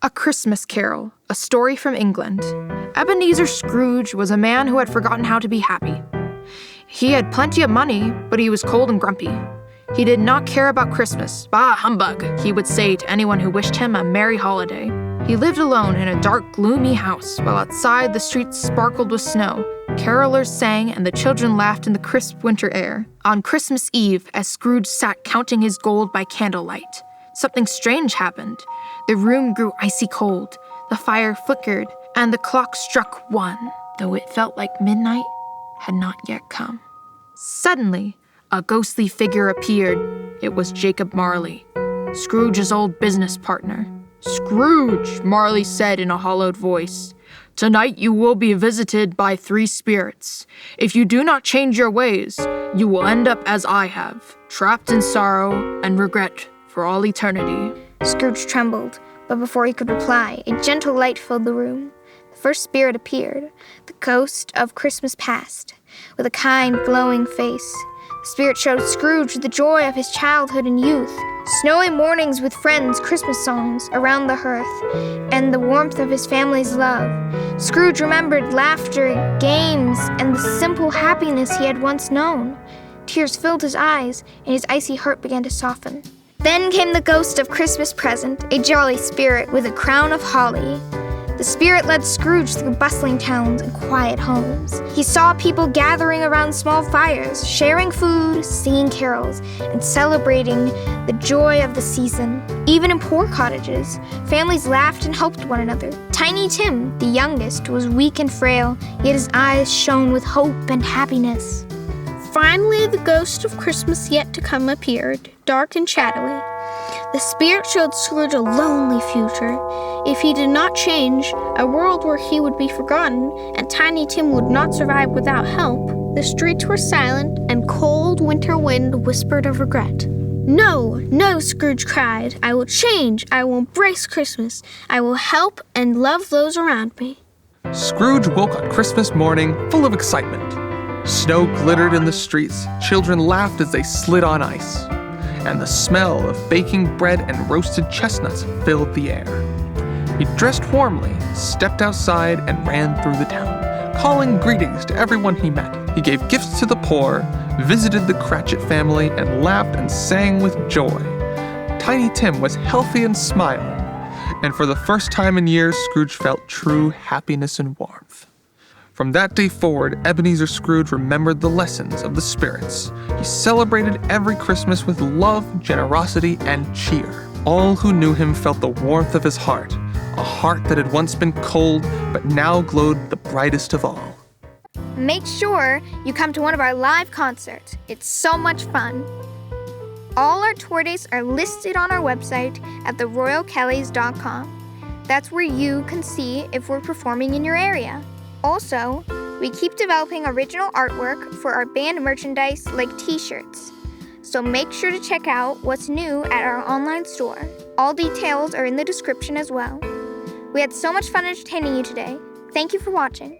A Christmas Carol, a story from England. Ebenezer Scrooge was a man who had forgotten how to be happy. He had plenty of money, but he was cold and grumpy. He did not care about Christmas. Bah, humbug, he would say to anyone who wished him a merry holiday. He lived alone in a dark, gloomy house, while outside the streets sparkled with snow. Carolers sang and the children laughed in the crisp winter air. On Christmas Eve, as Scrooge sat counting his gold by candlelight, something strange happened. The room grew icy cold, the fire flickered, and the clock struck 1, though it felt like midnight had not yet come. Suddenly, a ghostly figure appeared. It was Jacob Marley, Scrooge's old business partner. "Scrooge," Marley said in a hollowed voice, "tonight you will be visited by 3 spirits. If you do not change your ways, you will end up as I have, trapped in sorrow and regret for all eternity." Scrooge trembled, but before he could reply, a gentle light filled the room. The first spirit appeared, the ghost of Christmas past, with a kind, glowing face. The spirit showed Scrooge the joy of his childhood and youth, snowy mornings with friends, Christmas songs around the hearth, and the warmth of his family's love. Scrooge remembered laughter, games, and the simple happiness he had once known. Tears filled his eyes, and his icy heart began to soften. Then came the ghost of Christmas present, a jolly spirit with a crown of holly. The spirit led Scrooge through bustling towns and quiet homes. He saw people gathering around small fires, sharing food, singing carols, and celebrating the joy of the season. Even in poor cottages, families laughed and helped one another. Tiny Tim, the youngest, was weak and frail, yet his eyes shone with hope and happiness. Finally, the ghost of Christmas yet to come appeared, dark and shadowy. The spirit showed Scrooge a lonely future. If he did not change, a world where he would be forgotten and Tiny Tim would not survive without help. The streets were silent and cold winter wind whispered of regret. "No, no," Scrooge cried. "I will change. I will embrace Christmas. I will help and love those around me." Scrooge woke on Christmas morning full of excitement. Snow glittered in the streets, children laughed as they slid on ice, and the smell of baking bread and roasted chestnuts filled the air. He dressed warmly, stepped outside, and ran through the town, calling greetings to everyone he met. He gave gifts to the poor, visited the Cratchit family, and laughed and sang with joy. Tiny Tim was healthy and smiling, and for the first time in years, Scrooge felt true happiness and warmth. From that day forward, Ebenezer Scrooge remembered the lessons of the spirits. He celebrated every Christmas with love, generosity, and cheer. All who knew him felt the warmth of his heart, a heart that had once been cold but now glowed the brightest of all. Make sure you come to one of our live concerts. It's so much fun. All our tour dates are listed on our website at theroyalkellys.com. That's where you can see if we're performing in your area. Also, we keep developing original artwork for our band merchandise like t-shirts. So make sure to check out what's new at our online store. All details are in the description as well. We had so much fun entertaining you today. Thank you for watching.